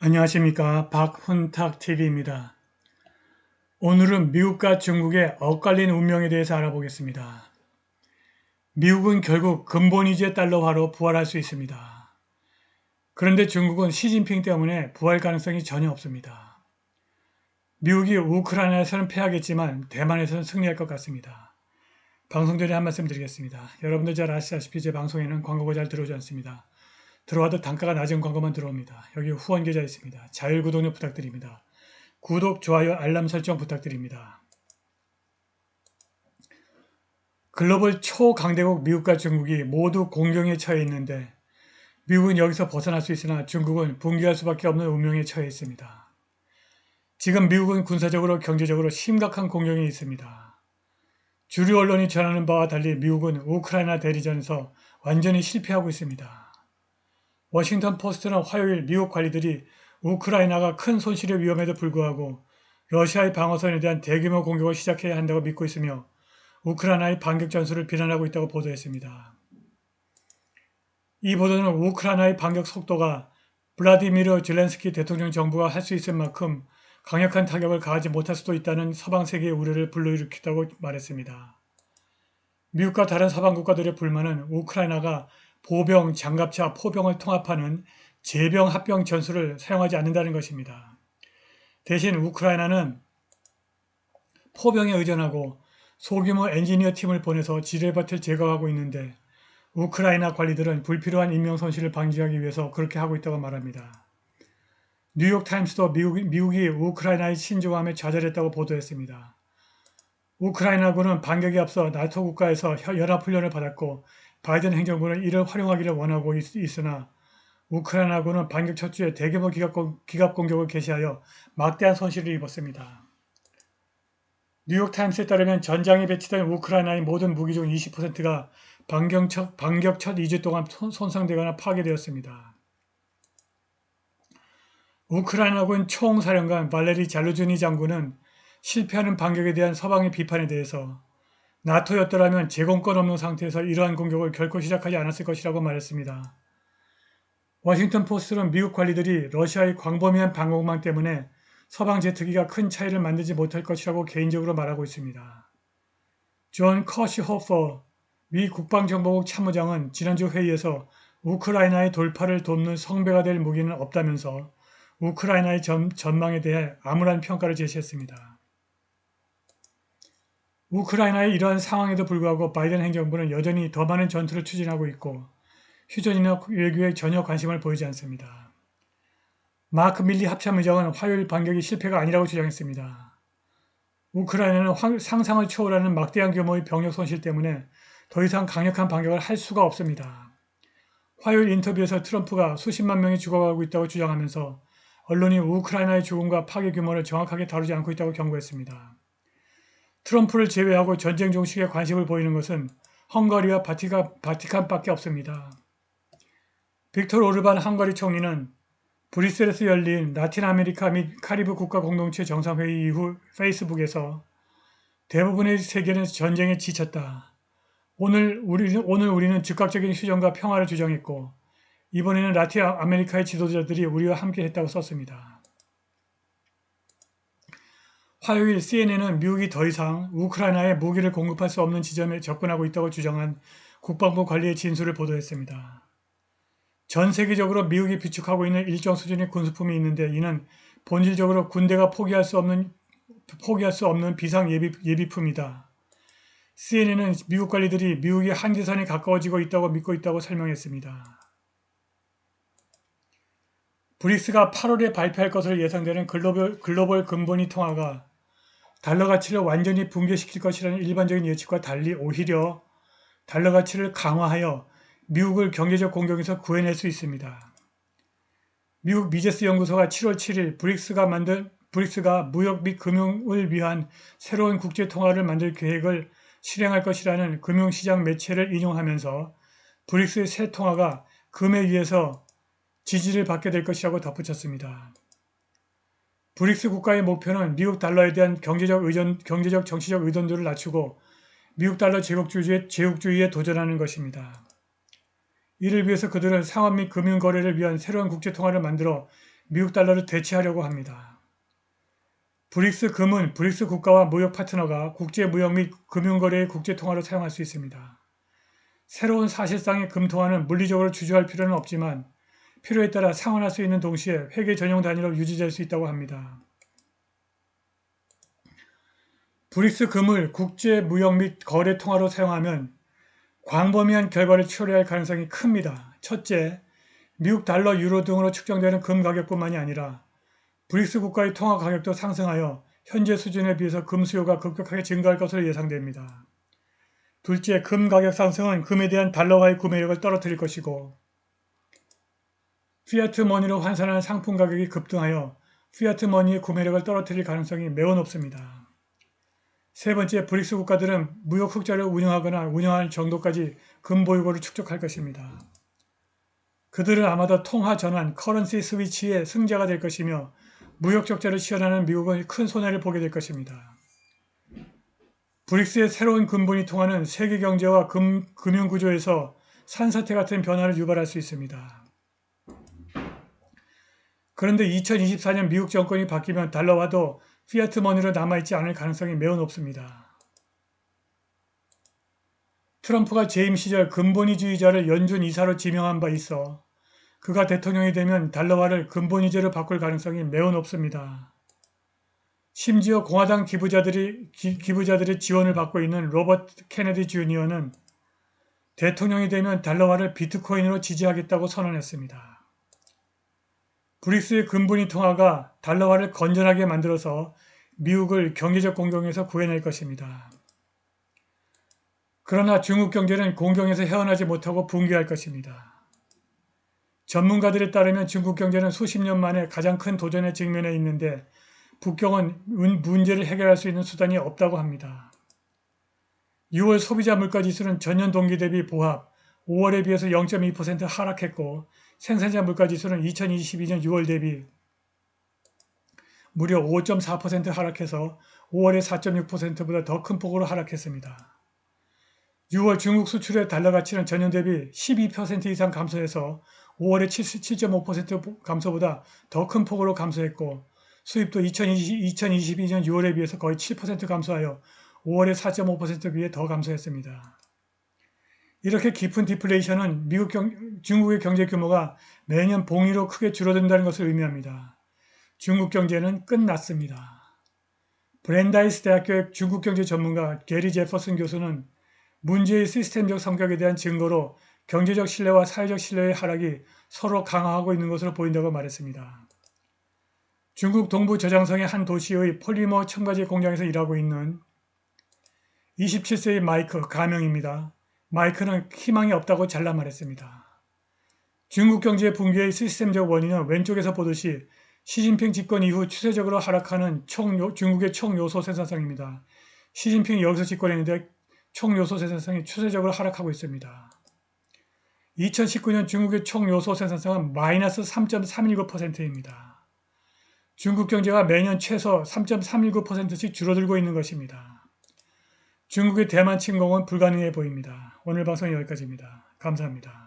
안녕하십니까. 박훈탁TV입니다. 오늘은 미국과 중국의 엇갈린 운명에 대해서 알아보겠습니다. 미국은 결국 근본위주의 달러화로 부활할 수 있습니다. 그런데 중국은 시진핑 때문에 부활 가능성이 전혀 없습니다. 미국이 우크라이나에서는 패하겠지만 대만에서는 승리할 것 같습니다. 방송 전에 한 말씀 드리겠습니다. 여러분들 잘 아시다시피 제 방송에는 광고가 잘 들어오지 않습니다. 들어와도 단가가 낮은 광고만 들어옵니다. 여기 후원 계좌 있습니다. 자율구독료 부탁드립니다. 구독, 좋아요, 알람 설정 부탁드립니다. 글로벌 초강대국 미국과 중국이 모두 공경에 처해 있는데 미국은 여기서 벗어날 수 있으나 중국은 붕괴할 수밖에 없는 운명에 처해 있습니다. 지금 미국은 군사적으로 경제적으로 심각한 공경에 있습니다. 주류 언론이 전하는 바와 달리 미국은 우크라이나 대리전에서 완전히 실패하고 있습니다. 워싱턴 포스트는 화요일 미국 관리들이 우크라이나가 큰 손실의 위험에도 불구하고 러시아의 방어선에 대한 대규모 공격을 시작해야 한다고 믿고 있으며 우크라이나의 반격 전술을 비난하고 있다고 보도했습니다. 이 보도는 우크라이나의 반격 속도가 블라디미르 젤렌스키 대통령 정부가 할 수 있을 만큼 강력한 타격을 가하지 못할 수도 있다는 서방 세계의 우려를 불러일으켰다고 말했습니다. 미국과 다른 서방 국가들의 불만은 우크라이나가 보병, 장갑차, 포병을 통합하는 제병 합병 전술을 사용하지 않는다는 것입니다. 대신 우크라이나는 포병에 의존하고 소규모 엔지니어 팀을 보내서 지뢰밭을 제거하고 있는데 우크라이나 관리들은 불필요한 인명 손실을 방지하기 위해서 그렇게 하고 있다고 말합니다. 뉴욕타임스도 미국이 우크라이나의 신중함에 좌절했다고 보도했습니다. 우크라이나군은 반격에 앞서 나토 국가에서 연합훈련을 받았고 바이든 행정부는 이를 활용하기를 원하고 있으나 우크라이나군은 반격 첫 주에 대규모 기갑 공격을 개시하여 막대한 손실을 입었습니다. 뉴욕타임스에 따르면 전장에 배치된 우크라이나의 모든 무기 중 20%가 반격 첫 2주 동안 손상되거나 파괴되었습니다. 우크라이나군 총사령관 발레리 잘루즈니 장군은 실패하는 반격에 대한 서방의 비판에 대해서 나토였더라면 제공권 없는 상태에서 이러한 공격을 결코 시작하지 않았을 것이라고 말했습니다. 워싱턴 포스트는 미국 관리들이 러시아의 광범위한 방공망 때문에 서방 제트기가 큰 차이를 만들지 못할 것이라고 개인적으로 말하고 있습니다. 존 커시호퍼 미 국방정보국 참모장은 지난주 회의에서 우크라이나의 돌파를 돕는 성배가 될 무기는 없다면서 우크라이나의 전망에 대해 암울한 평가를 제시했습니다. 우크라이나의 이러한 상황에도 불구하고 바이든 행정부는 여전히 더 많은 전투를 추진하고 있고 휴전이나 외교에 전혀 관심을 보이지 않습니다. 마크 밀리 합참의장은 화요일 반격이 실패가 아니라고 주장했습니다. 우크라이나는 상상을 초월하는 막대한 규모의 병력 손실 때문에 더 이상 강력한 반격을 할 수가 없습니다. 화요일 인터뷰에서 트럼프가 수십만 명이 죽어가고 있다고 주장하면서 언론이 우크라이나의 죽음과 파괴 규모를 정확하게 다루지 않고 있다고 경고했습니다. 트럼프를 제외하고 전쟁 종식에 관심을 보이는 것은 헝가리와 바티칸밖에 없습니다. 빅토르 오르반 헝가리 총리는 브뤼셀에서 열린 라틴 아메리카 및 카리브 국가 공동체 정상회의 이후 페이스북에서 대부분의 세계는 전쟁에 지쳤다. 오늘 우리는 즉각적인 휴전과 평화를 주장했고 이번에는 라틴 아메리카의 지도자들이 우리와 함께 했다고 썼습니다. 화요일 CNN은 미국이 더 이상 우크라이나에 무기를 공급할 수 없는 지점에 접근하고 있다고 주장한 국방부 관리의 진술을 보도했습니다. 전 세계적으로 미국이 비축하고 있는 일정 수준의 군수품이 있는데 이는 본질적으로 군대가 포기할 수 없는 비상 예비품이다. CNN은 미국 관리들이 미국이 한계선에 가까워지고 있다고 믿고 있다고 설명했습니다. 브릭스가 8월에 발표할 것으로 예상되는 글로벌 근본위 통화가 달러 가치를 완전히 붕괴시킬 것이라는 일반적인 예측과 달리 오히려 달러 가치를 강화하여 미국을 경제적 공격에서 구해낼 수 있습니다. 미국 미제스 연구소가 7월 7일 브릭스가 무역 및 금융을 위한 새로운 국제 통화를 만들 계획을 실행할 것이라는 금융시장 매체를 인용하면서 브릭스의 새 통화가 금에 의해서 지지를 받게 될 것이라고 덧붙였습니다. 브릭스 국가의 목표는 미국 달러에 대한 경제적 정치적 의존도를 낮추고 미국 달러 제국주의에 도전하는 것입니다. 이를 위해서 그들은 상업 및 금융 거래를 위한 새로운 국제 통화를 만들어 미국 달러를 대체하려고 합니다. 브릭스 금은 브릭스 국가와 무역 파트너가 국제 무역 및 금융거래의 국제통화로 사용할 수 있습니다. 새로운 사실상의 금통화는 물리적으로 주저할 필요는 없지만 필요에 따라 상환할 수 있는 동시에 회계 전용 단위로 유지될 수 있다고 합니다. 브릭스 금을 국제 무역 및 거래 통화로 사용하면 광범위한 결과를 초래할 가능성이 큽니다. 첫째, 미국 달러, 유로 등으로 측정되는 금 가격뿐만이 아니라 브릭스 국가의 통화 가격도 상승하여 현재 수준에 비해서 금 수요가 급격하게 증가할 것으로 예상됩니다. 둘째, 금 가격 상승은 금에 대한 달러화의 구매력을 떨어뜨릴 것이고 피아트 머니로 환산하는 상품 가격이 급등하여 피아트 머니의 구매력을 떨어뜨릴 가능성이 매우 높습니다. 세 번째, 브릭스 국가들은 무역 흑자를 운영하거나 운영할 정도까지 금 보유고를 축적할 것입니다. 그들은 아마도 통화 전환, 커런시 스위치의 승자가 될 것이며 무역 적자를 시현하는 미국은 큰 손해를 보게 될 것입니다. 브릭스의 새로운 근본이 통하는 세계 경제와 금융 구조에서 산사태 같은 변화를 유발할 수 있습니다. 그런데 2024년 미국 정권이 바뀌면 달러화도 피아트 머니로 남아있지 않을 가능성이 매우 높습니다. 트럼프가 재임 시절 근본위주의자를 연준 이사로 지명한 바 있어 그가 대통령이 되면 달러화를 근본위제로 바꿀 가능성이 매우 높습니다. 심지어 공화당 기부자들의 지원을 받고 있는 로버트 케네디 주니어는 대통령이 되면 달러화를 비트코인으로 지지하겠다고 선언했습니다. 브릭스의 근본위 통화가 달러화를 건전하게 만들어서 미국을 경제적 공경에서 구해낼 것입니다. 그러나 중국 경제는 공경에서 헤어나지 못하고 붕괴할 것입니다. 전문가들에 따르면 중국 경제는 수십 년 만에 가장 큰 도전에 직면해 있는데 북경은 문제를 해결할 수 있는 수단이 없다고 합니다. 6월 소비자 물가지수는 전년 동기 대비 보합 5월에 비해서 0.2% 하락했고 생산자 물가지수는 2022년 6월 대비 무려 5.4% 하락해서 5월에 4.6%보다 더 큰 폭으로 하락했습니다. 6월 중국 수출의 달러 가치는 전년 대비 12% 이상 감소해서 5월에 7.5% 감소보다 더 큰 폭으로 감소했고 수입도 2022년 6월에 비해서 거의 7% 감소하여 5월에 4.5%에 비해 더 감소했습니다. 이렇게 깊은 디플레이션은 중국의 경제 규모가 매년 봉이로 크게 줄어든다는 것을 의미합니다. 중국 경제는 끝났습니다. 브랜다이스 대학교의 중국 경제 전문가 게리 제퍼슨 교수는 문제의 시스템적 성격에 대한 증거로 경제적 신뢰와 사회적 신뢰의 하락이 서로 강화하고 있는 것으로 보인다고 말했습니다. 중국 동부 저장성의 한 도시의 폴리머 첨가제 공장에서 일하고 있는 27세의 마이크 가명입니다. 마이크는 희망이 없다고 잘라 말했습니다. 중국 경제 붕괴의 시스템적 원인은 왼쪽에서 보듯이 시진핑 집권 이후 추세적으로 하락하는 중국의 총요소 생산성입니다. 시진핑이 여기서 집권했는데 총요소 생산성이 추세적으로 하락하고 있습니다. 2019년 중국의 총요소 생산성은 마이너스 3.319%입니다. 중국 경제가 매년 최소 3.319%씩 줄어들고 있는 것입니다. 중국의 대만 침공은 불가능해 보입니다. 오늘 방송 여기까지입니다. 감사합니다.